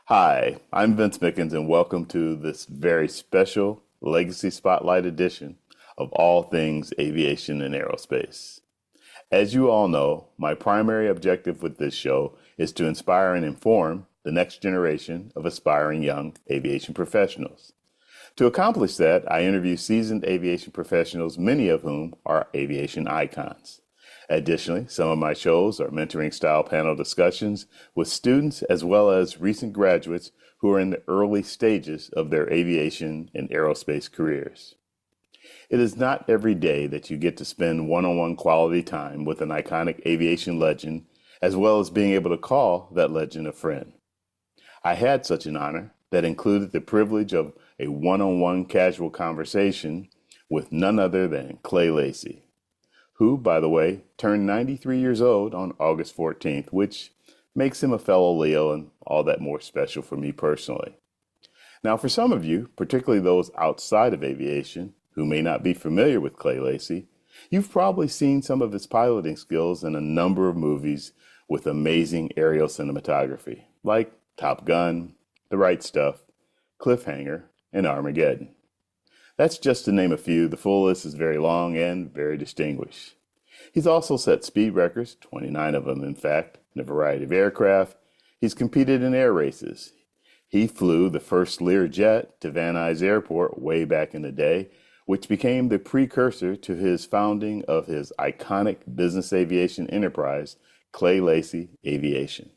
Hi, I'm Vince Mickens, and welcome to this very special Legacy Spotlight edition of all things aviation and aerospace. As you all know, my primary objective with this show is to inspire and inform the next generation of aspiring young aviation professionals. To accomplish that, I interview seasoned aviation professionals, many of whom are aviation icons. Additionally, some of my shows are mentoring style panel discussions with students as well as recent graduates who are in the early stages of their aviation and aerospace careers. It is not every day that you get to spend one-on-one quality time with an iconic aviation legend, as well as being able to call that legend a friend. I had such an honor that included the privilege of a one-on-one casual conversation with none other than Clay Lacy, who, by the way, turned 93 years old on August 14th, which makes him a fellow Leo and all that more special for me personally. Now, for some of you, particularly those outside of aviation who may not be familiar with Clay Lacy, you've probably seen some of his piloting skills in a number of movies with amazing aerial cinematography, like Top Gun, The Right Stuff, Cliffhanger, and Armageddon. That's just to name a few. The full list is very long and very distinguished. He's also set speed records, 29 of them in fact, in a variety of aircraft. He's competed in air races. He flew the first Learjet to Van Nuys Airport way back in the day, which became the precursor to his founding of his iconic business aviation enterprise, Clay Lacy Aviation.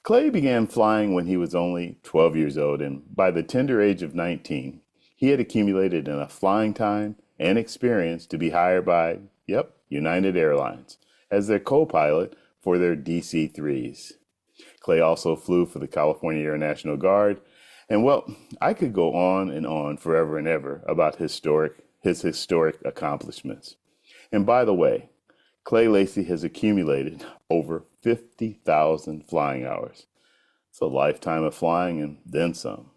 Clay began flying when he was only 12 years old, and by the tender age of 19, he had accumulated enough flying time and experience to be hired by, United Airlines as their co-pilot for their DC-3s. Clay also flew for the California Air National Guard, and I could go on and on forever and ever about his historic accomplishments. And by the way, Clay Lacy has accumulated over 50,000 flying hours. It's a lifetime of flying and then some.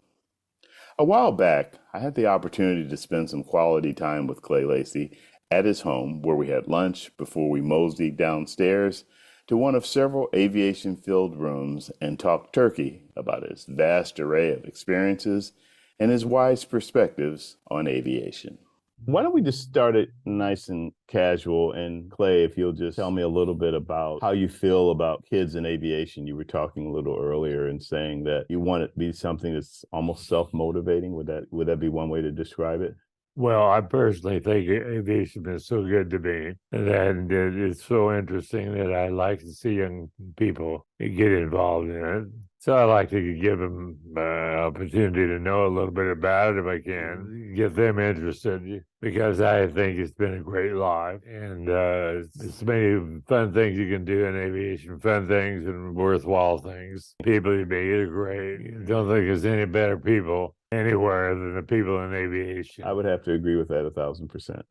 A while back, I had the opportunity to spend some quality time with Clay Lacy at his home, where we had lunch before we moseyed downstairs to one of several aviation-filled rooms and talked turkey about his vast array of experiences and his wise perspectives on aviation. Why don't we just start it nice and casual? And Clay, if you'll just tell me a little bit about how you feel about kids in aviation. You were talking a little earlier and saying that you want it to be something that's almost self-motivating. Would that be one way to describe it? Well, I personally think aviation is so good to me, and it's so interesting that I like to see young people get involved in it. So I like to give them opportunity to know a little bit about it if I can, get them interested, because I think it's been a great life. And there's many fun things you can do in aviation, fun things and worthwhile things. People you meet are great. I don't think there's any better people anywhere than the people in aviation. I would have to agree with that 1,000%.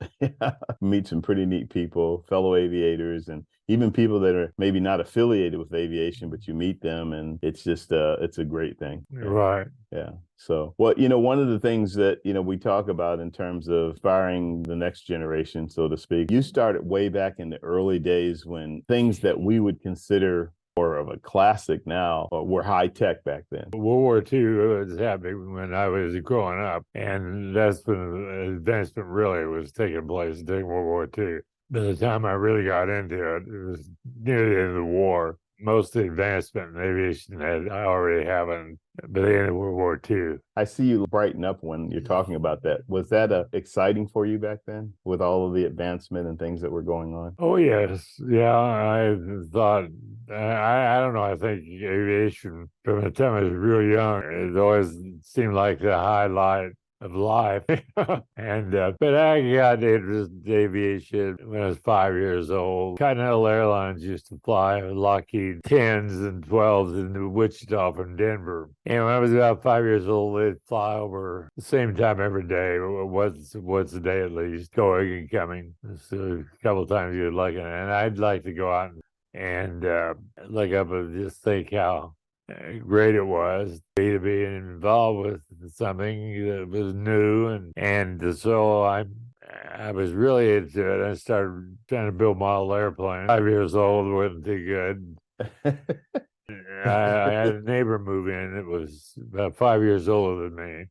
Meet some pretty neat people, fellow aviators, and even people that are maybe not affiliated with aviation, but you meet them, and it's just it's a great thing. Right. Yeah. So, one of the things that, we talk about in terms of inspiring the next generation, so to speak, you started way back in the early days when things that we would consider more of a classic now were high tech back then. World War II was happening when I was growing up, and that's when advancement really was taking place during World War II. By the time I really got into it, it was near the end of the war. Most of the advancement in aviation had already happened by the end of World War II. I see you brighten up when you're talking about that. Was that exciting for you back then with all of the advancement and things that were going on? Oh, yes. Yeah, I thought, I don't know, I think aviation, from the time I was real young, it always seemed like the highlight of life. And but I got interested in aviation when I was 5 years old. Continental Airlines used to fly Lockheed 10s and 12s into Wichita from Denver. And when I was about 5 years old, they'd fly over the same time every day, once a day at least, going and coming. So a couple of times you'd like it. And I'd like to go out and look up and just think how great it was to be involved with something that was new, and so I was really into it. I started trying to build model airplanes. 5 years old wasn't too good. I had a neighbor move in that was about 5 years older than me.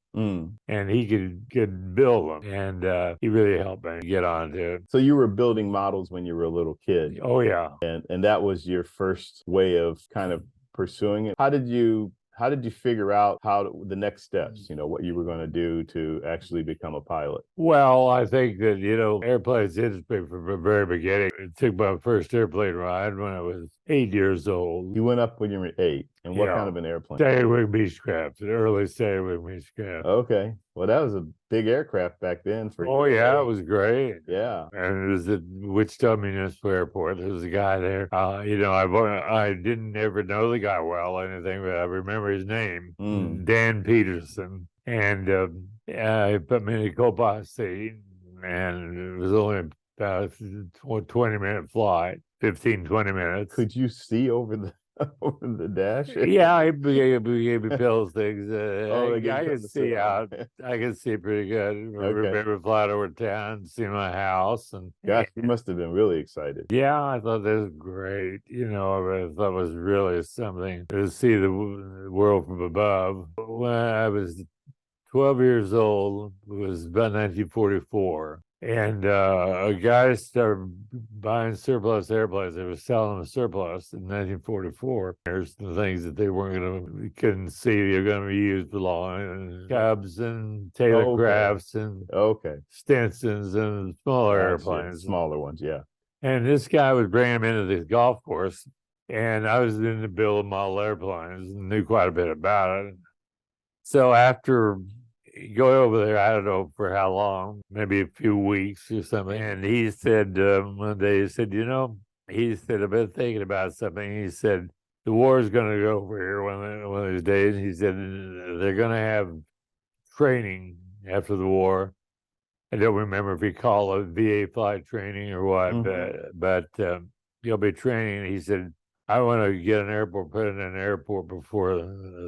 And he could build them, and he really helped me get onto it. So you were building models when you were a little kid. Oh yeah, and that was your first way of kind of pursuing it. How did you figure out the next steps, what you were going to do to actually become a pilot? Well, I think that, airplanes interested me from the very beginning. I took my first airplane ride when I was 8 years old. You went up when you were 8. And what kind of an airplane? Standing wing Beechcraft, an early standing wing Beechcraft. Okay. Well, that was a big aircraft back then for you. Oh, yeah, it was great. Yeah. And it was at Wichita Municipal Airport. There was a guy there. I didn't ever know the guy well or anything, but I remember his name, Dan Peterson. And he put me in a co-pilot seat, and it was only about a 20-minute flight, 15, 20 minutes. Could you see over the dash? Yeah, he gave me pills, things. I could see out. I could see pretty good. I remember flying over town, see my house, and gosh, you must have been really excited. Yeah, I thought this was great. I thought it was really something to see the world from above. When I was 12 years old, it was about 1944. And a guy started buying surplus airplanes. They were selling them surplus in 1944. There's the things that they couldn't see they were going to be used for long. Cubs and Taylor Crafts and Stinsons and smaller airplanes. Smaller ones, yeah. And this guy was bringing them into this golf course. And I was in the build of model airplanes and knew quite a bit about it. So after going over there, I don't know for how long, maybe a few weeks or something. And he said one day, he said, I've been thinking about something. He said, the war is going to go over here one of these days. He said, they're going to have training after the war. I don't remember if he called it VA flight training or what, but you'll be training. He said, I want to get an airport, put in an airport before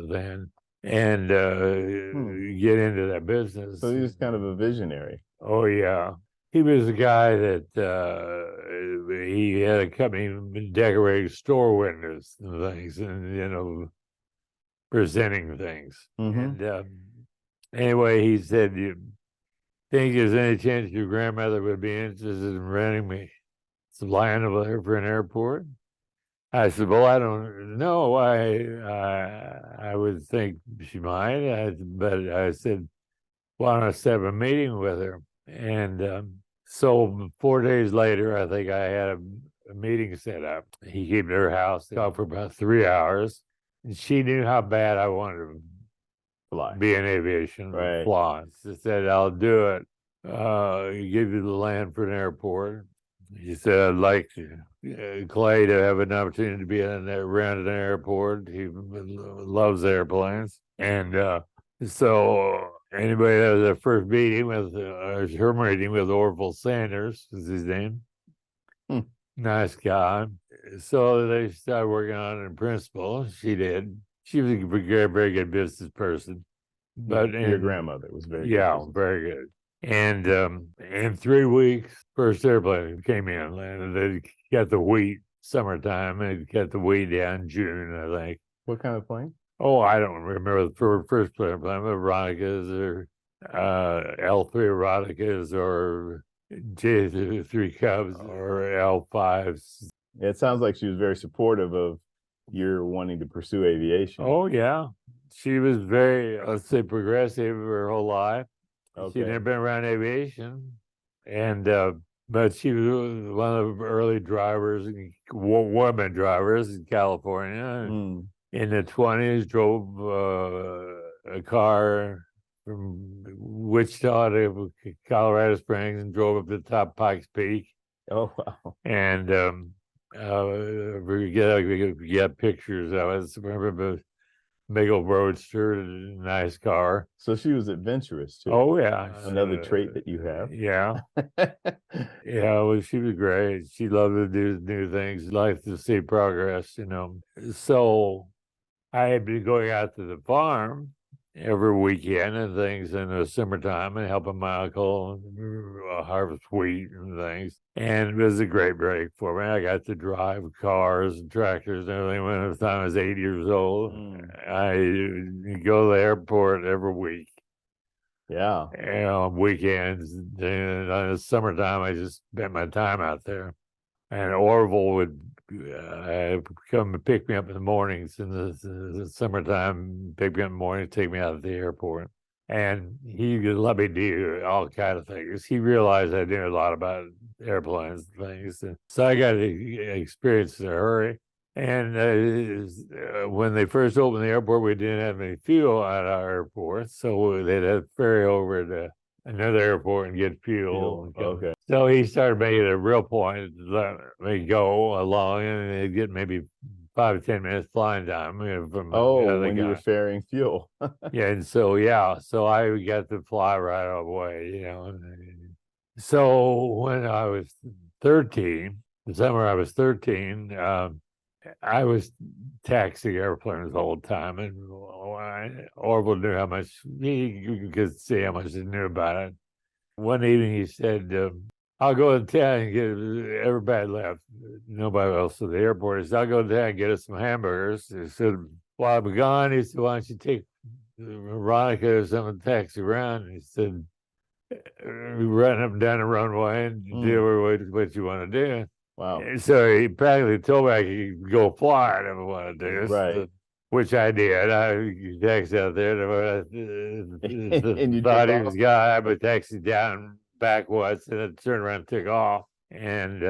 then. And get into that business. So he was kind of a visionary. Oh, yeah. He was a guy that he had a company decorating store windows and things and, presenting things. And anyway, he said, you think there's any chance your grandmother would be interested in renting me some land over there for an airport? I said, well, I don't know. I would think she might. But I said, why don't I set up a meeting with her? And so 4 days later, I think I had a meeting set up. He came to her house, talked for about 3 hours. And she knew how bad I wanted to be in aviation, fly. She said, I'll do it. Give you the land for an airport. He said, I'd like Clay to have an opportunity to be around an airport. He loves airplanes. And so anybody that was their first meeting with, her meeting with Orville Sanders is his name. Nice guy. So they started working on it in principle. She did. She was a very, very good business person. But your grandmother was very good. Yeah, very good. And in 3 weeks, first airplane came in, and they got the wheat summertime, and got the wheat down June, I think. What kind of plane? Oh, I don't remember the first plane, Veronicas or L3 Veronicas or J3 Cubs or L5s. It sounds like she was very supportive of your wanting to pursue aviation. Oh, yeah. She was very, let's say, progressive her whole life. She'd never been around aviation, and but she was one of the early drivers, women drivers in California. In the 1920s, drove a car from Wichita to Colorado Springs and drove up to the top Pikes Peak. Oh, wow. And we get pictures of it. Remember big old roadster, nice car. So she was adventurous too. Oh yeah, another trait that you have. Yeah, yeah. Well, she was great. She loved to do new things, liked to see progress. So I had been going out to the farm, every weekend and things in the summertime and helping my uncle harvest wheat and things. And it was a great break for me. I got to drive cars and tractors and everything when the time I was 8 years old. I go to the airport every week. Yeah. And on weekends, and in the summertime, I just spent my time out there. And Orville would come and pick me up in the mornings in the summertime, pick me up in the morning, take me out of the airport. And he would let me do all kind of things. He realized I knew a lot about airplanes and things. And so I got experience in a hurry. And when they first opened the airport, we didn't have any fuel at our airport. So they'd have to ferry over to another airport and get fuel. Okay. So he started making it a real point to let me go along and get maybe 5 to 10 minutes flying time. From when you were ferrying fuel. Yeah, and so I got to fly right away, So when I was 13, the summer I was 13, I was taxiing airplanes all the time, and Orville knew how much you could see how much he knew about it. One evening he said, I'll go to town and get everybody left. Nobody else at the airport. He said, I'll go to town and get us some hamburgers. He said, while I'm gone, he said, why don't you take Veronica or someone taxi around? He said, run up and down the runway and do what you want to do. Wow. So he practically told me I could go fly if I wanted to. Right. Which I did. I taxied out there. And you thought he was gone. I would taxi down back once and then turned around and took off. And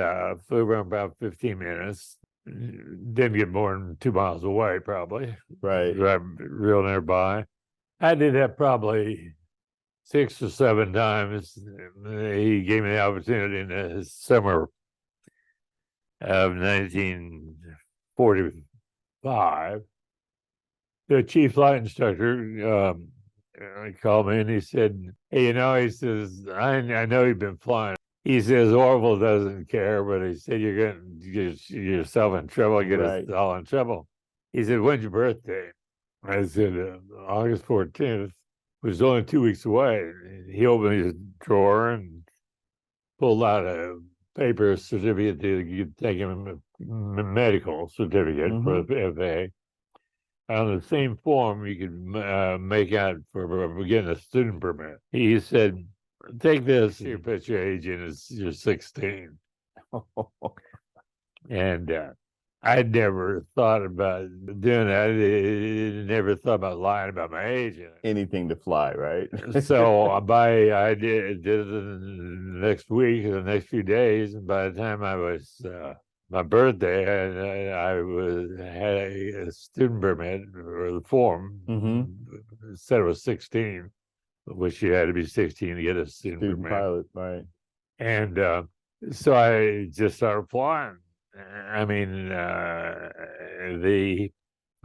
flew around about 15 minutes. Didn't get more than 2 miles away, probably. Right. Real nearby. I did that probably 6 or 7 times. He gave me the opportunity in the summer of 1945. The chief flight instructor called me and he said, hey, he says, I know you've been flying. He says, Orville doesn't care, but he said, you're going to get yourself in trouble, get us all in trouble. He said, when's your birthday? I said, August 14th. It was only 2 weeks away. He opened his drawer and pulled out a paper certificate to take him a medical certificate for the FAA. On the same form, you could make out for getting a student permit. He said, take this, you put your age in as you're 16. And I'd never thought about doing that. I never thought about lying about my age. Anything to fly, right? So I did it the next week, the next few days, and by the time I was my birthday, I had a student permit or the form. Said it was 16, which you had to be 16 to get a student permit. Pilot, right? And so I just started flying. I mean,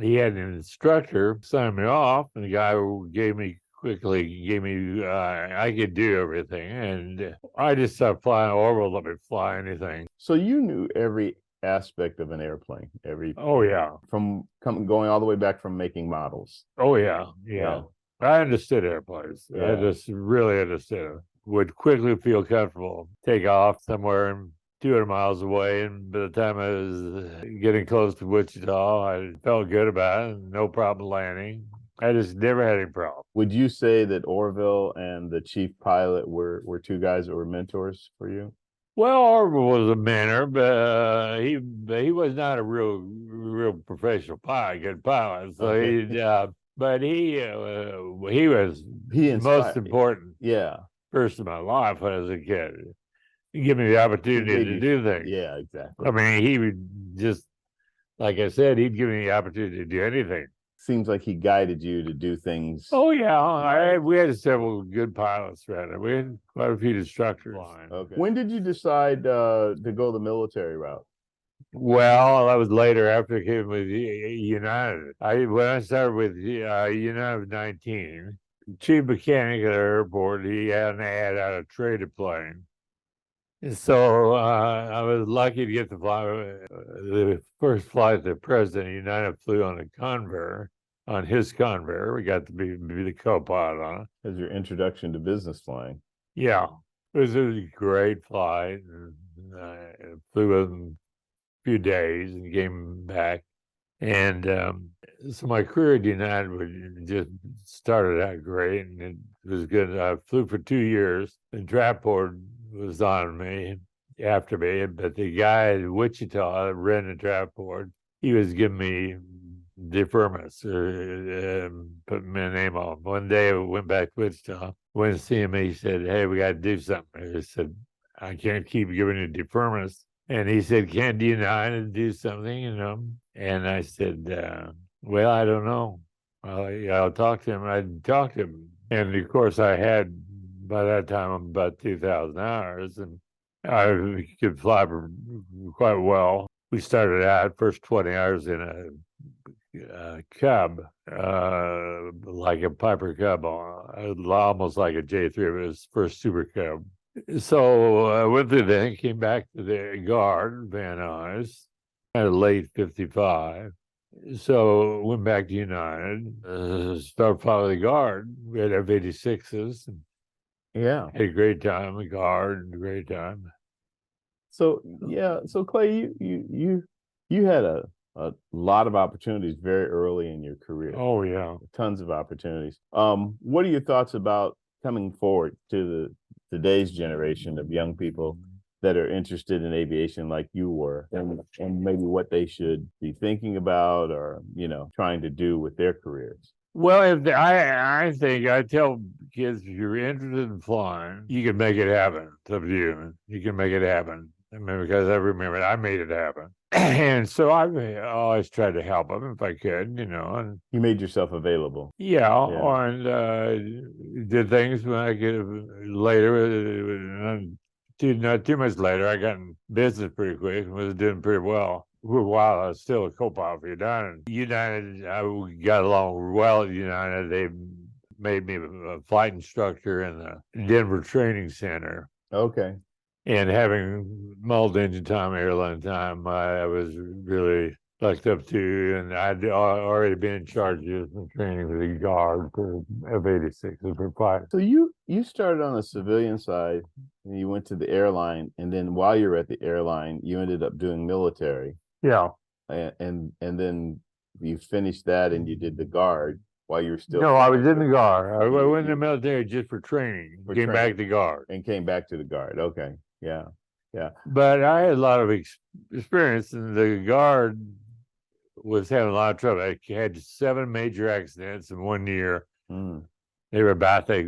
he had an instructor sign me off, and the guy gave me I could do everything, and I just started flying. Orville let me fly anything. So you knew every aspect of an airplane, from going all the way back from making models. Yeah. I understood airplanes. I just really understood it. Would quickly feel comfortable, take off somewhere 200 miles away, and by the time I was getting close to Wichita, I felt good about it. No problem landing. I just never had any problem. Would you say that Orville and the chief pilot were 2 guys that were mentors for you? Well, Orville was a mentor, but he was not a real professional pilot, good pilot. So he was the most important person in my life when I was a kid. He gave me the opportunity to do things. Yeah, exactly. I mean, he would just, like I said, he'd give me the opportunity to do anything. Seems like he guided you to do things. Oh, yeah. We had several good pilots around there. We had quite a few instructors. Okay. When did you decide to go the military route? Well, that was later after I came with United. When I started with United, I was 19. Chief mechanic at the airport, he had an ad out of trade a plane. And so I was lucky to get to fly the first flight the president of United flew on a Convair. on his Convair. We got to be the co-pilot on it. As your introduction to business flying. Yeah, it was a great flight. And I flew with him a few days and came back. And so my career at United just started out great, and it was good. I flew for 2 years. The draft board was on me after me, but the guy in Wichita that ran the draft board, he was giving me deferments, put my name on. One day I went back to Wichita, went to see him. He said, "Hey, we got to do something." I said, "I can't keep giving you deferments." And he said, "Can't United do something?" And I said, "Well, I don't know. I'll talk to him." I talked to him. And of course, I had, by that time, about 2,000 hours, and I could fly quite well. We started out first 20 hours in a Cub, like a Piper Cub, almost like a J3. It was first Super Cub. So I went through that, came back to the Guard, Van Nuys, at late 55. So went back to United, started following the Guard. We had F-86s. Yeah. Had a great time, the Guard, great time. So Clay, you had a lot of opportunities very early in your career. Oh yeah. Tons of opportunities. What are your thoughts about coming forward to today's generation of young people that are interested in aviation like you were, and maybe what they should be thinking about or trying to do with their careers? Well, I think I tell kids, if you're interested in flying, you can make it happen. It's up to you. You can make it happen. I mean, because I remember I made it happen. And so I always tried to help them if I could, And You made yourself available. yeah. And did things when I could later. Not too much later, I got in business pretty quick and was doing pretty well. For a while, I was still a co-pilot for United. I got along well at United. They made me a flight instructor in the Denver Training Center. Okay. And having multi-engine time, airline time, I was really looked up to, and I'd already been in charge of training for the Guard for F-86 for flight. So you started on the civilian side, and you went to the airline, and then while you were at the airline, you ended up doing military. Yeah. And then you finished that, and you did the Guard while you were still. No, I was in the Guard. I went in the military just for training. Came back to the Guard. And came back to the Guard. Okay. Yeah. Yeah. But I had a lot of experience, and the Guard was having a lot of trouble. I had 7 major accidents in 1 year. They were about to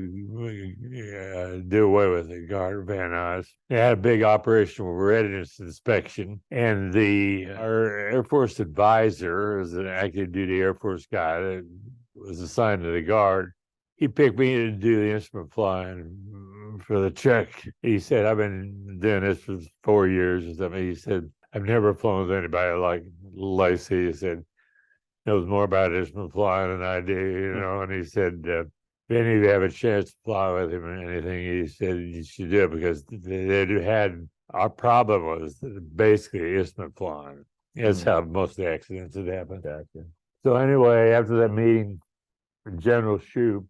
do away with the Guard Van Nuys. They had a big operational readiness inspection, and our Air Force advisor is an active duty Air Force guy that was assigned to the Guard. He picked me to do the instrument flying for the check. He said, "I've been doing this for 4 years or something." He said, "I've never flown with anybody like Lacy." He said, "Knows more about instrument flying than I do," And he said, "If any of you have a chance to fly with him or anything," he said, "you should do it," because they had, our problem was basically instrument flying. That's how most of the accidents had happened. Gotcha. So anyway, after that meeting, General Shoup,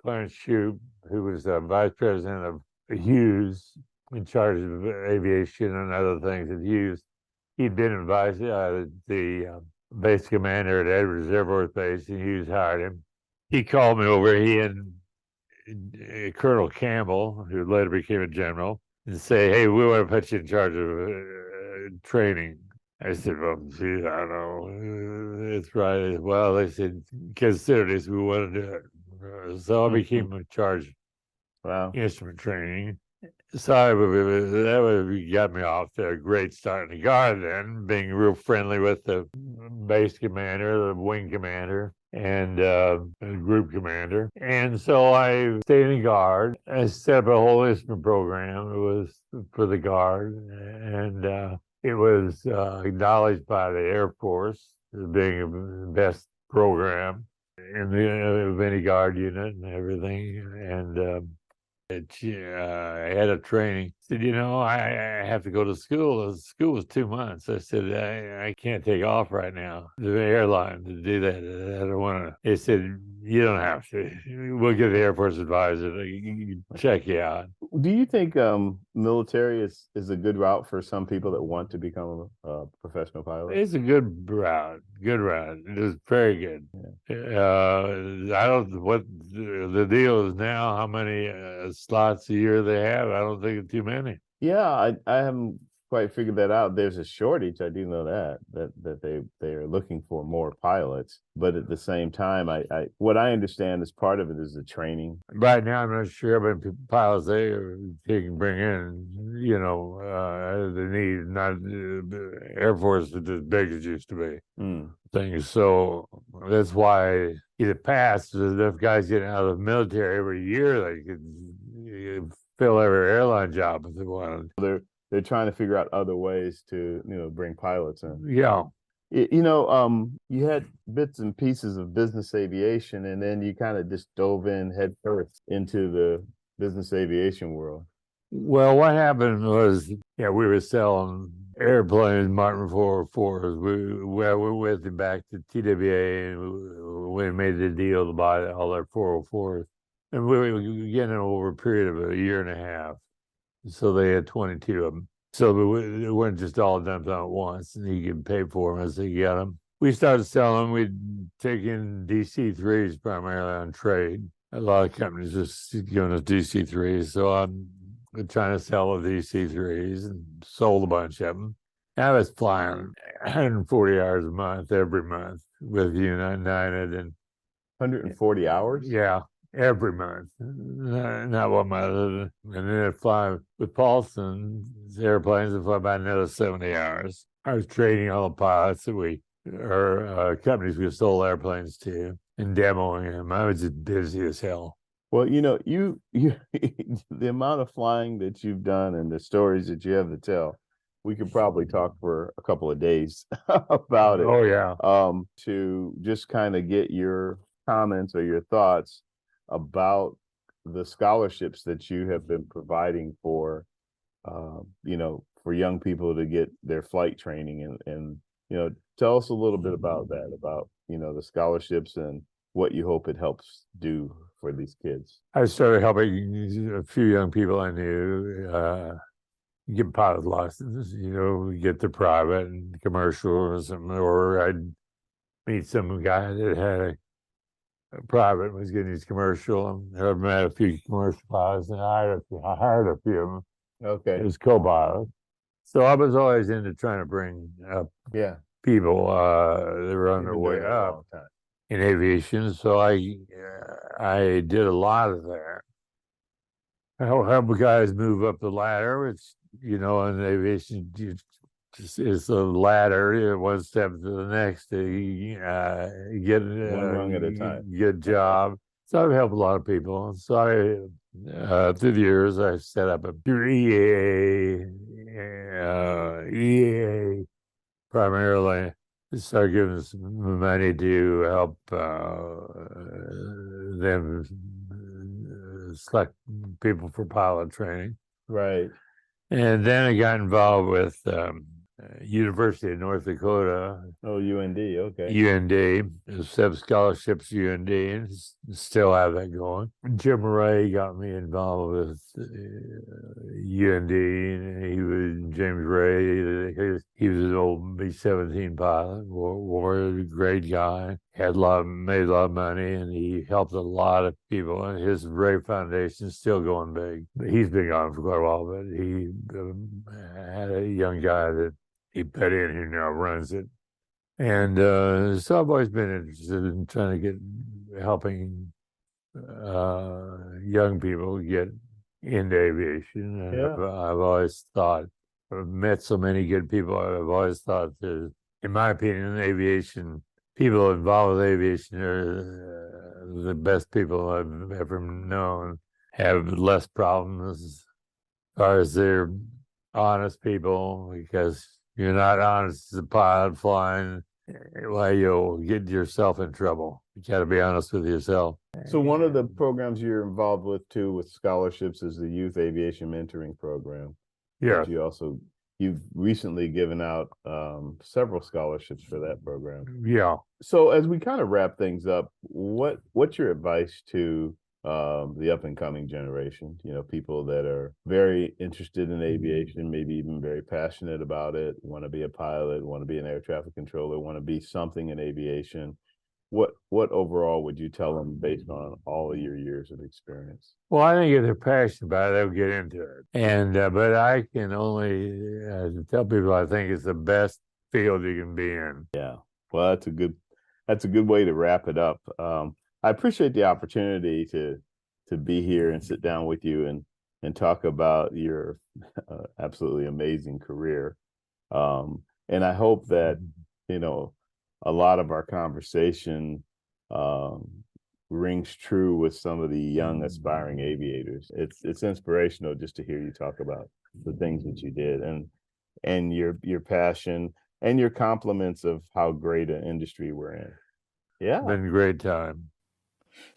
Clarence Shoup, who was vice president of Hughes, in charge of aviation and other things at Hughes, he'd been advised the base commander at Edwards Air Force Base, and Hughes hired him. He called me over, he and Colonel Campbell, who later became a general, and say, "Hey, we want to put you in charge of training." I said, "Well, gee, I don't know. It's right." Well, they said, "Consider this, we want to do it." So I became in charge of instrument training. So that got me off to a great start in the Guard then, being real friendly with the base commander, the wing commander, and group commander. And so I stayed in the Guard. I set up a whole instrument program. It was for the Guard, and it was acknowledged by the Air Force as being the best program in of any Guard unit and everything. And I had a training. Said, I have to go to school. The school was 2 months. I said, I can't take off right now. The airline to do that. I don't want to. They said, you don't have to. We'll get the Air Force advisor to check you out. Do you think military is a good route for some people that want to become a professional pilot? It's a good route. Good route. It is very good. I don't what the deal is now. How many slots a year they have? I don't think it's too many. Yeah, I haven't quite figured that out. There's a shortage. I do know that they are looking for more pilots, but at the same time, I what I understand is part of it is the training. Right now, I'm not sure how many pilots they can bring in. The need not Air Force is as big as it used to be. Things so that's why in the past, there's enough guys getting out of the military every year they could fill every airline job if they wanted. They're trying to figure out other ways to bring pilots in. Yeah. You had bits and pieces of business aviation, and then you kind of just dove in head first into the business aviation world. Well, what happened was, we were selling airplanes, Martin 404s. We went with them back to TWA, and we made the deal to buy all their 404s. And we were getting over a period of a year and a half. So they had 22 of them. So it weren't just all dumped on at once, and you could pay for them as they get them. We started selling. We'd take in DC-3s primarily on trade. A lot of companies just giving us DC-3s. So I'm trying to sell the DC-3s and sold a bunch of them. I was flying 140 hours a month every month with United and 140 hours? Yeah, every month. Not 1 month. And then I'd fly with Paulson's airplanes and fly about another 70 hours. I was training all the pilots that companies we sold airplanes to and demoing them. I was just busy as hell. Well, you the amount of flying that you've done and the stories that you have to tell, we could probably talk for a couple of days about it. Oh yeah. To just kind of get your comments or your thoughts about the scholarships that you have been providing for for young people to get their flight training and tell us a little bit about that, about the scholarships and what you hope it helps do for these kids. I started helping a few young people I knew get pilot licenses, get the private and commercials, or I'd meet some guy that had a private was getting his commercial, and I met a few commercial pilots, and I hired a few of them. Okay. As co-pilot. So I was always into trying to bring up people that were on their way up in aviation. So I did a lot of that. I help guys move up the ladder. It's in aviation, it's a ladder, one step to the next to get one rung at a time. Good job. So I've helped a lot of people. So through the years, I've set up a EA primarily. Started giving some money to help them select people for pilot training. Right. And then I got involved with University of North Dakota. Oh, UND, okay. UND, seven scholarships, UND, and still have that going. Jim Ray got me involved with UND. He was James Ray. He was an old B-17 pilot. War a great guy. Made a lot of money, and he helped a lot of people. And his Ray Foundation is still going big. He's been gone for quite a while, but he had a young guy that he put in who now runs it. And so I've always been interested in trying to helping young people get into aviation. And I've always thought, I've met so many good people. I've always thought that, in my opinion, aviation, people involved with aviation are the best people I've ever known, have less problems as far as they're honest people, because you're not honest as a pilot flying, well, you'll get yourself in trouble. You got to be honest with yourself. So one of the programs you're involved with too, with scholarships, is the Youth Aviation Mentoring Program. Yeah. You've recently given out several scholarships for that program. Yeah. So as we kind of wrap things up, what's your advice to the up and coming generation? You know, people that are very interested in aviation, maybe even very passionate about it, want to be a pilot, want to be an air traffic controller, want to be something in aviation. What overall would you tell them based on all of your years of experience? Well, I think if they're passionate about it, they'll get into it. And but I can only tell people I think it's the best field you can be in. Yeah, well, that's a good way to wrap it up. I appreciate the opportunity to be here and sit down with you and talk about your absolutely amazing career. And I hope that you know a lot of our conversation um, rings true with some of the young aspiring aviators. It's inspirational just to hear you talk about the things that you did and your passion and your compliments of how great an industry we're in. Yeah. Been a great time.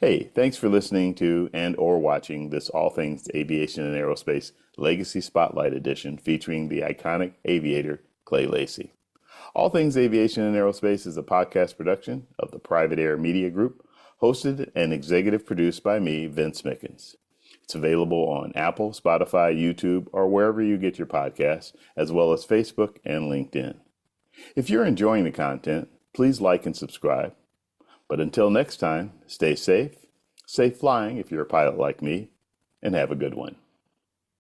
Hey, thanks for listening to and or watching this All Things Aviation and Aerospace Legacy Spotlight Edition featuring the iconic aviator Clay Lacy. All Things Aviation and Aerospace is a podcast production of the Private Air Media Group, hosted and executive produced by me, Vince Mickens. It's available on Apple, Spotify, YouTube, or wherever you get your podcasts, as well as Facebook and LinkedIn. If you're enjoying the content, please like and subscribe. But until next time, stay safe, safe flying if you're a pilot like me, and have a good one.